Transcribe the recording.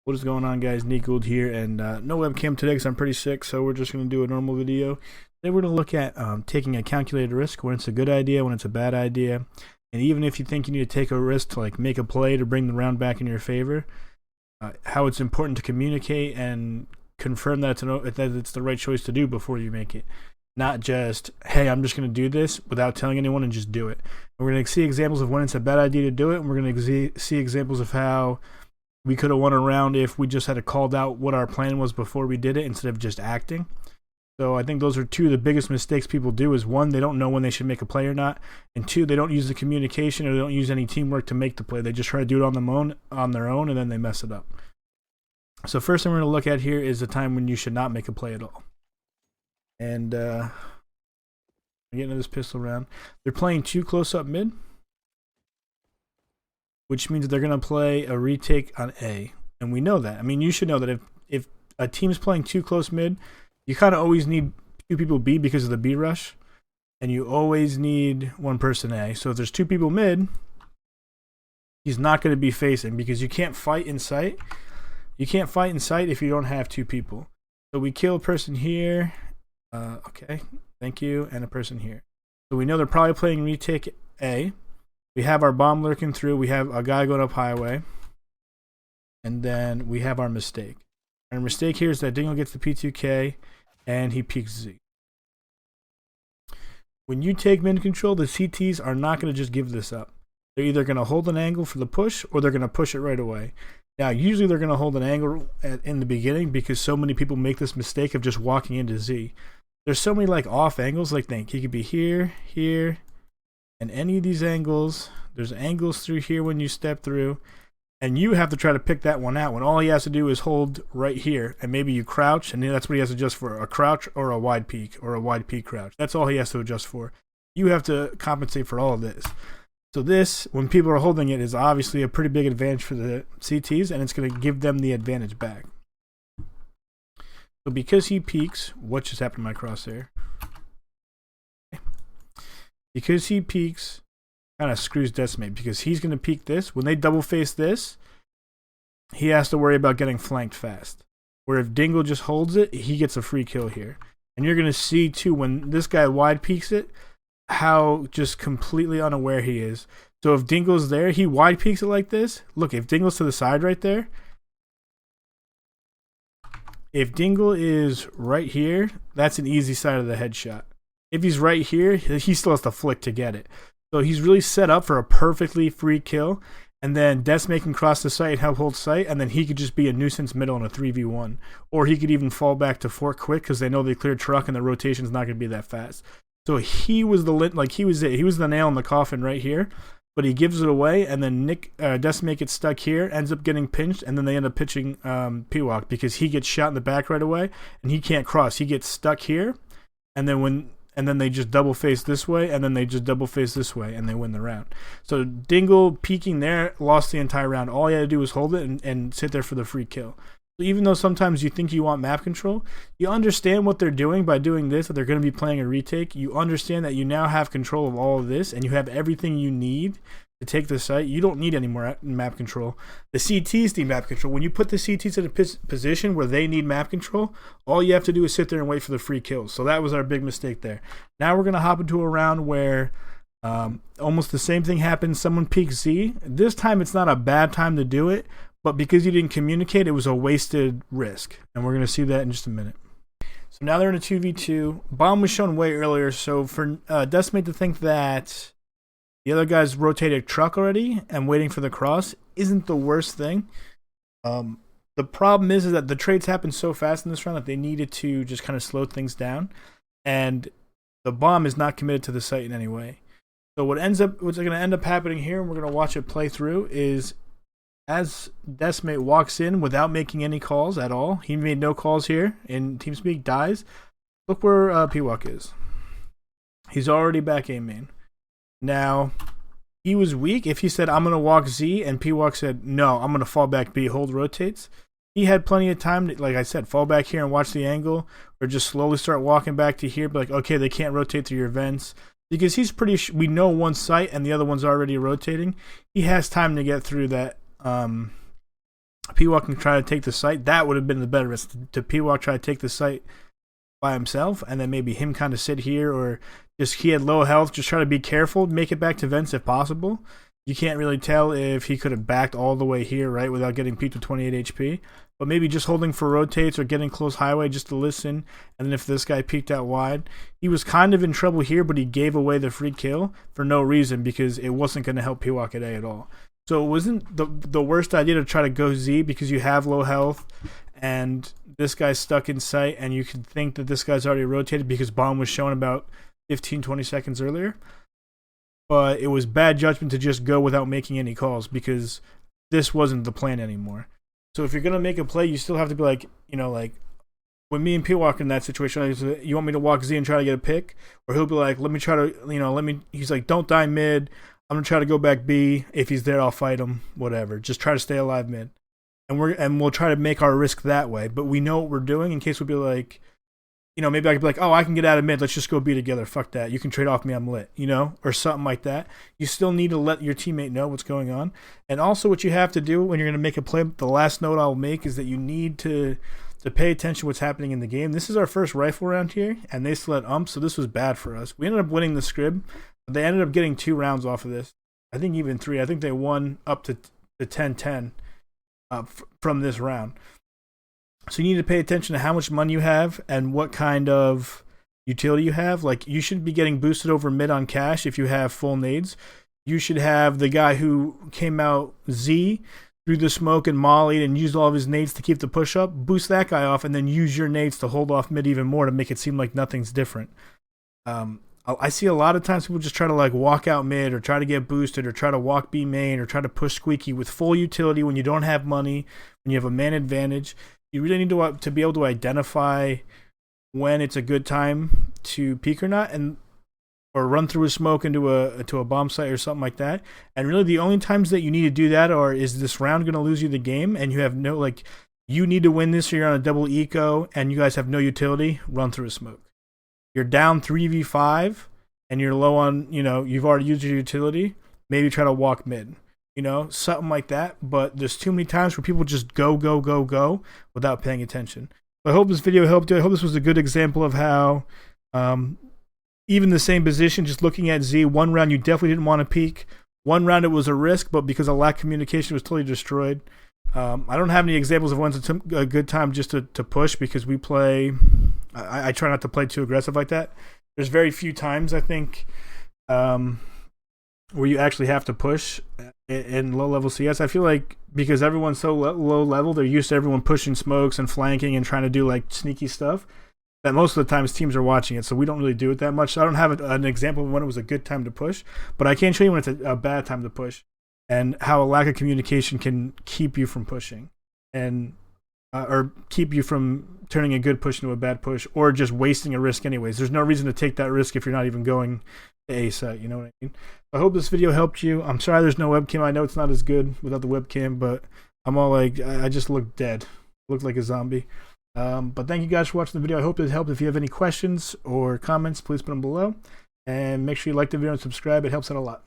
What is going on, guys? Neat Gould here, and no webcam today because I'm pretty sick, so we're just going to do a normal video. Today we're going to look at taking a calculated risk, when it's a good idea, when it's a bad idea, and even if you think you need to take a risk to make a play to bring the round back in your favor, how it's important to communicate and confirm that it's the right choice to do before you make it. Not just, hey, I'm just going to do this without telling anyone and just do it. We're going to see examples of when it's a bad idea to do it, and we're going to see examples of how we could have won a round if we just had called out what our plan was before we did it instead of just acting. So I think those are two of the biggest mistakes people do is one, they don't know when they should make a play or not, and two, they don't use the communication or they don't use any teamwork to make the play. They just try to do it on their own and then they mess it up. So first thing we're going to look at here is the time when you should not make a play at all. And getting into this pistol round. They're playing too close up mid, which means they're going to play a retake on A. And we know that. I mean, you should know that if a team's playing too close mid, you kind of always need two people B because of the B rush. And you always need one person A. So if there's two people mid, he's not going to be facing because you can't fight in sight. You can't fight in sight if you don't have two people. So we kill a person here. Okay, thank you. And a person here. So we know they're probably playing retake A. We have our bomb lurking through. We have a guy going up highway. And then we have our mistake. Our mistake here is that Dingle gets the P2K and he peeks Z. When you take mid control, the CTs are not going to just give this up. They're either going to hold an angle for the push or they're going to push it right away. Now, usually they're going to hold an angle in the beginning because so many people make this mistake of just walking into Z. There's so many off angles. Think he could be here, here, and any of these angles. There's angles through here when you step through, and you have to try to pick that one out when all he has to do is hold right here, and maybe you crouch, and that's what he has to adjust for, a crouch or a wide peak crouch. That's all he has to adjust for. You have to compensate for all of this. So this, when people are holding it, is obviously a pretty big advantage for the CTs, and it's going to give them the advantage back. So because he peeks, what just happened to my crosshair? Because he peeks, kind of screws Decimate because he's going to peek this. When they double face this, he has to worry about getting flanked fast. Where if Dingle just holds it, he gets a free kill here. And you're going to see too, when this guy wide peeks it, how just completely unaware he is. So if Dingle's there, he wide peeks it like this. Look, if Dingle's to the side right there, if Dingle is right here, that's an easy side of the headshot. If he's right here, he still has to flick to get it. So he's really set up for a perfectly free kill. And then Decimate can cross the site and help hold site. And then he could just be a nuisance middle in a 3v1. Or he could even fall back to Fort quick because they know they cleared truck and the rotation's not going to be that fast. So he was he was the nail in the coffin right here. But he gives it away, and then Decimate gets stuck here, ends up getting pinched, and then they end up pitching P-Walk because he gets shot in the back right away, and he can't cross. He gets stuck here, and then they just double face this way, and then they just double face this way, and they win the round. So Dingle peeking there lost the entire round. All he had to do was hold it and sit there for the free kill. So even though sometimes you think you want map control, you understand what they're doing by doing this, that they're going to be playing a retake. You understand that you now have control of all of this, and you have everything you need to take the site. You don't need any more map control. The CTs need map control. When you put the CTs in a position where they need map control, all you have to do is sit there and wait for the free kills. So that was our big mistake there. Now we're going to hop into a round where almost the same thing happens. Someone peeks Z. This time it's not a bad time to do it, but because you didn't communicate, it was a wasted risk. And we're going to see that in just a minute. So now they're in a 2v2. Bomb was shown way earlier, so for Decimate to think that the other guy's rotated truck already and waiting for the cross isn't the worst thing. The problem is that the trades happened so fast in this round that they needed to just kind of slow things down. And the bomb is not committed to the site in any way. So what's going to end up happening here, and we're going to watch it play through, is as Decimate walks in without making any calls at all, he made no calls here, and TeamSpeak dies. Look where P-Walk is. He's already back A main. Now, he was weak. If he said, I'm going to walk Z, and P-Walk said, no, I'm going to fall back B, hold rotates, he had plenty of time to, like I said, fall back here and watch the angle, or just slowly start walking back to here, but okay, they can't rotate through your vents. Because he's we know one site and the other one's already rotating. He has time to get through that P-Walk can try to take the site. That would have been the better risk, to P-Walk try to take the site by himself, and then maybe him kind of sit here, or just he had low health, just try to be careful, make it back to vents if possible. You can't really tell if he could have backed all the way here, right, without getting peaked with 28 HP. But maybe just holding for rotates or getting close highway just to listen. And then if this guy peeked out wide, he was kind of in trouble here, but he gave away the free kill for no reason because it wasn't going to help P-Walk at A at all. So it wasn't the worst idea to try to go Z because you have low health and this guy's stuck in sight and you can think that this guy's already rotated because bomb was shown about 15-20 seconds earlier. But it was bad judgment to just go without making any calls because this wasn't the plan anymore. So if you're going to make a play, you still have to be like, you know, like when me and P-Walk in that situation, you want me to walk Z and try to get a pick? Or he'll be like, let me try to, you know, he's like, don't die mid. I'm going to try to go back B. If he's there, I'll fight him. Whatever. Just try to stay alive mid. And we'll try to make our risk that way. But we know what we're doing in case we'll be like, you know, maybe I could be like, oh, I can get out of mid. Let's just go B together. Fuck that. You can trade off me. I'm lit, you know, or something like that. You still need to let your teammate know what's going on. And also what you have to do when you're going to make a play, the last note I'll make is that you need to pay attention to what's happening in the game. This is our first rifle round here, and they still had ump, so this was bad for us. We ended up winning the scrib. They ended up getting 2 rounds off of this. I think even 3. I think they won up to 10-10 from this round. So you need to pay attention to how much money you have and what kind of utility you have. Like, you should be getting boosted over mid on cash if you have full nades. You should have the guy who came out Z through the smoke and mollied and used all of his nades to keep the push up. Boost that guy off and then use your nades to hold off mid even more to make it seem like nothing's different. I see a lot of times people just try to like walk out mid or try to get boosted or try to walk B main or try to push squeaky with full utility when you don't have money, when you have a man advantage. You really need to be able to identify when it's a good time to peek or not, or run through a smoke into a bomb site or something like that. And really, the only times that you need to do that is this round going to lose you the game, and you have no you need to win this, or you're on a double eco, and you guys have no utility. Run through a smoke. You're down 3v5, and you're low on you've already used your utility. Maybe try to walk mid. Something like that. But there's too many times where people just go without paying attention. I hope this video helped you. I hope this was a good example of how even the same position, just looking at Z, one round you definitely didn't want to peek. One round it was a risk, but because of lack of communication, it was totally destroyed. I don't have any examples of when's a good time just to push because we play. I try not to play too aggressive like that. There's very few times, I think, where you actually have to push in low-level CS. I feel like because everyone's so low level, they're used to everyone pushing smokes and flanking and trying to do like sneaky stuff, that most of the times teams are watching it, so we don't really do it that much. So I don't have an example of when it was a good time to push, but I can show you when it's a bad time to push and how a lack of communication can keep you from pushing and or keep you from turning a good push into a bad push or just wasting a risk anyways. There's no reason to take that risk if you're not even going to A site, you know what I mean? I hope this video helped you. I'm sorry there's no webcam. I know it's not as good without the webcam, but I'm all like, I just look dead. Look like a zombie. But thank you guys for watching the video. I hope it helped. If you have any questions or comments, please put them below. And make sure you like the video and subscribe. It helps out a lot.